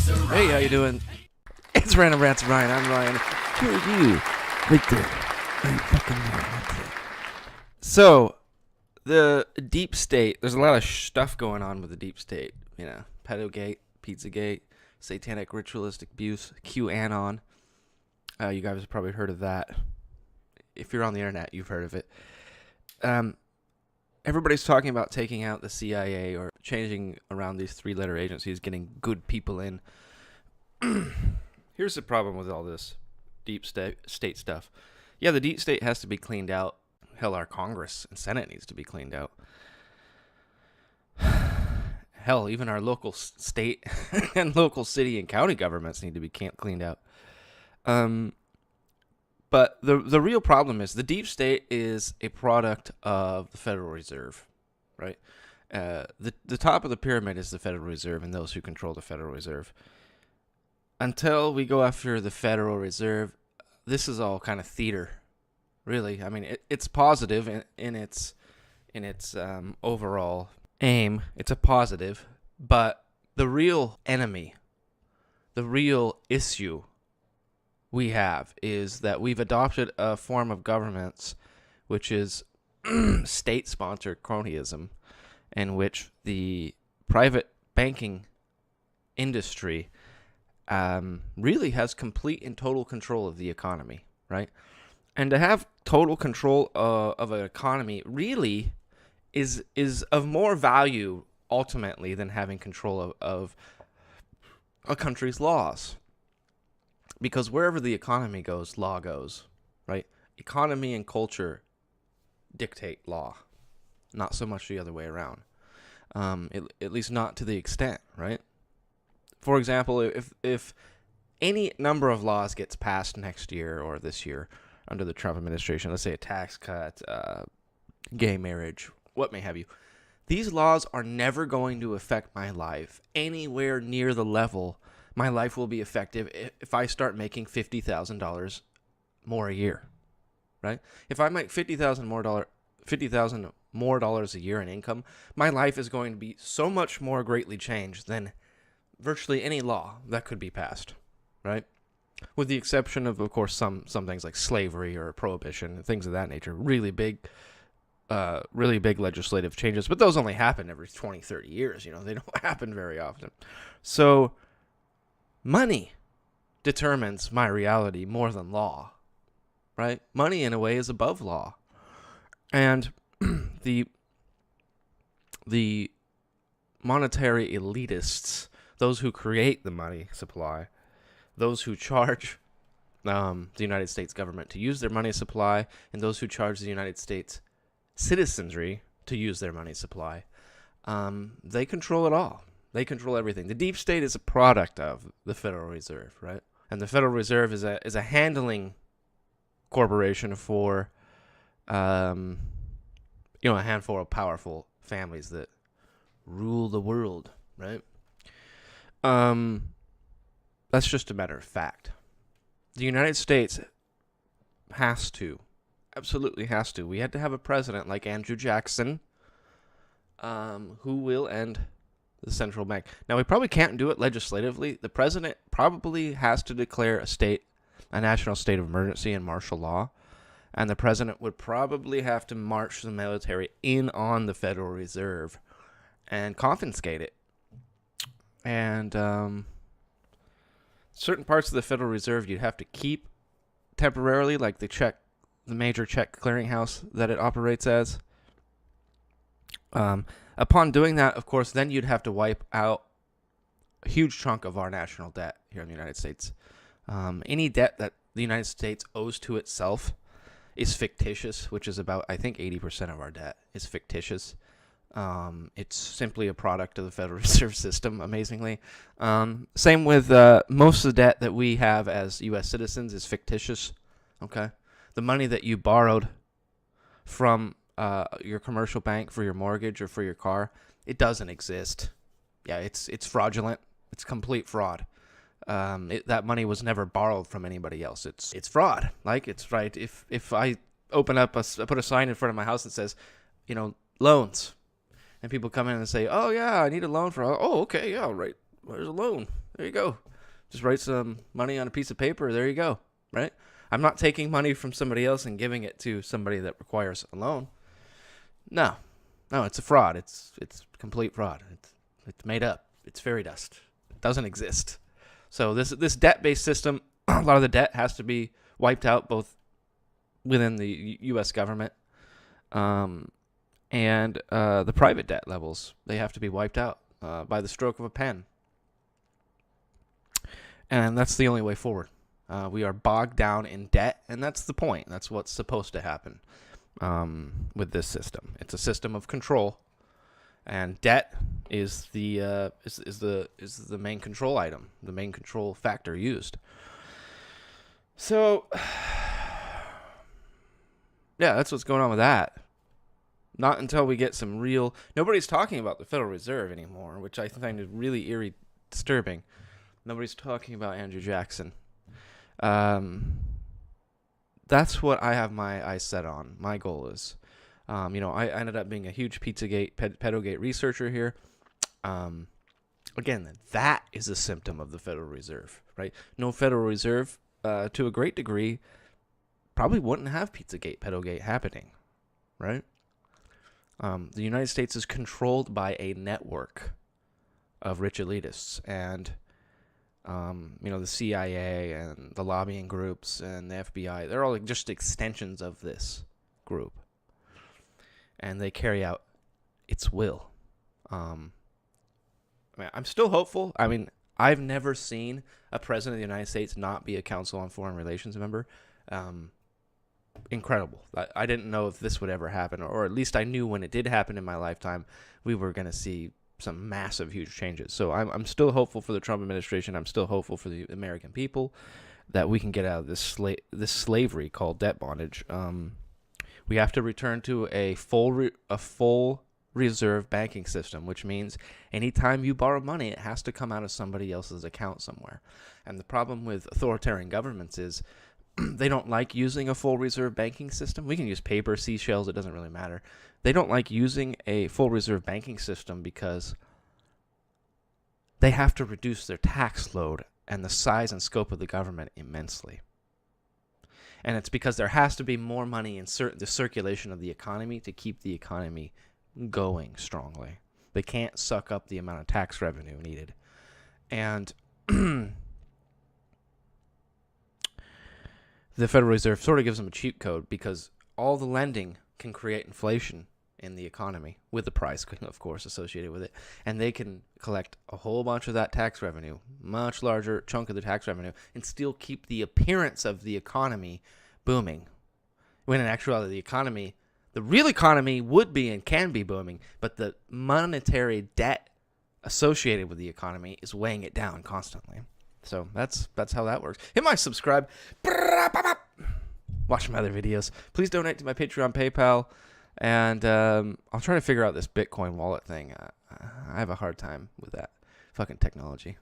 Hey, how you doing? It's Random Rants Ryan. I'm Ryan. Who are you? Right there. Right fucking there. That's it. So, the deep state, there's a lot of stuff going on with the deep state. You know, pedogate, Pizzagate, satanic ritualistic abuse, QAnon. You guys have probably heard of that. If you're on the internet, you've heard of it. Everybody's talking about taking out the CIA or changing around these three-letter agencies, getting good people in. Here's the problem with all this deep state stuff. Yeah, the deep state has to be cleaned out. Hell, our Congress and Senate needs to be cleaned out. Hell, even our local state and local city and county governments need to be cleaned out. But the real problem is the deep state is a product of the Federal Reserve, right? The top of the pyramid is the Federal Reserve and those who control the Federal Reserve. Until we go after the Federal Reserve, this is all kind of theater, really. I mean, it's positive in its overall aim. It's a positive, but the real enemy, the real issue we have is that we've adopted a form of governance which is state-sponsored cronyism, in which the private banking industry really has complete and total control of the economy, right? And to have total control of an economy really is of more value ultimately than having control of a country's laws. Because wherever the economy goes, law goes, right? Economy and culture dictate law, not so much the other way around. At least not to the extent, right? For example, if any number of laws gets passed next year or this year under the Trump administration, let's say a tax cut, gay marriage, what may have you, these laws are never going to affect my life anywhere near the level my life will be effective if I start making $50,000 more a year, right? If I make $50,000 more dollars a year in income, my life is going to be so much more greatly changed than virtually any law that could be passed, right? With the exception of course, some things like slavery or prohibition and things of that nature, really big legislative changes, but those only happen every 20, 30 years, they don't happen very often. So money determines my reality more than law, right? Money, in a way, is above law. And the monetary elitists, those who create the money supply, those who charge the United States government to use their money supply, and those who charge the United States citizenry to use their money supply, they control it all. They control everything. The deep state is a product of the Federal Reserve, right? And the Federal Reserve is a handling corporation for, a handful of powerful families that rule the world, right? That's just a matter of fact. The United States absolutely has to. We had to have a president like Andrew Jackson, who will end the central bank. Now, we probably can't do it legislatively. The president probably has to declare a national state of emergency and martial law, and the president would probably have to march the military in on the Federal Reserve and confiscate it. And certain parts of the Federal Reserve you'd have to keep temporarily, like the major check clearinghouse that it operates as. Upon doing that, of course, then you'd have to wipe out a huge chunk of our national debt here in the United States. Any debt that the United States owes to itself is fictitious, which is about, I think, 80% of our debt is fictitious. It's simply a product of the Federal Reserve System, amazingly. Same with most of the debt that we have as U.S. citizens is fictitious, okay? The money that you borrowed from your commercial bank for your mortgage or for your car, it doesn't exist. Yeah, it's fraudulent. It's complete fraud. That money was never borrowed from anybody else. It's fraud. Like, it's right. If I put a sign in front of my house that says, loans, and people come in and say, oh yeah, I need a loan for, oh okay, yeah, right, there's a loan. There you go. Just write some money on a piece of paper. There you go. Right? I'm not taking money from somebody else and giving it to somebody that requires a loan. No. No, it's a fraud. It's complete fraud. It's made up. It's fairy dust. It doesn't exist. So this debt-based system, a lot of the debt has to be wiped out both within the U.S. government and the private debt levels. They have to be wiped out by the stroke of a pen. And that's the only way forward. We are bogged down in debt, and that's the point. That's what's supposed to happen with this system. It's a system of control, and debt is the main control item, the main control factor used. So, yeah, that's what's going on with that. Not until we get some real... Nobody's talking about the Federal Reserve anymore, which I find is really disturbing. Nobody's talking about Andrew Jackson. That's what I have my eyes set on. My goal is, I ended up being a huge Pizzagate, Pedogate researcher here. Again, that is a symptom of the Federal Reserve, right? No Federal Reserve, to a great degree, probably wouldn't have Pizzagate, Pedogate happening, right? The United States is controlled by a network of rich elitists, and the CIA and the lobbying groups and the FBI, they're all just extensions of this group. And they carry out its will. I'm still hopeful. I've never seen a president of the United States not be a Council on Foreign Relations member. Incredible. I didn't know if this would ever happen, or at least I knew when it did happen in my lifetime, we were going to see some massive, huge changes. So I'm still hopeful for the Trump administration. I'm still hopeful for the American people that we can get out of this slavery called debt bondage. We have to return to a full reserve banking system, which means anytime you borrow money, it has to come out of somebody else's account somewhere. And the problem with authoritarian governments is they don't like using a full reserve banking system. We can use paper, seashells, it doesn't really matter. They don't like using a full reserve banking system because they have to reduce their tax load and the size and scope of the government immensely. And it's because there has to be more money in the circulation of the economy to keep the economy going strongly. They can't suck up the amount of tax revenue needed. And the Federal Reserve sort of gives them a cheat code because all the lending can create inflation in the economy with the price, of course, associated with it. And they can collect a whole bunch of that tax revenue, much larger chunk of the tax revenue, and still keep the appearance of the economy booming. When in actuality, the real economy would be and can be booming, but the monetary debt associated with the economy is weighing it down constantly. So that's how that works. Hit my subscribe. Watch my other videos. Please donate to my Patreon, PayPal. And I'll try to figure out this Bitcoin wallet thing. I have a hard time with that fucking technology.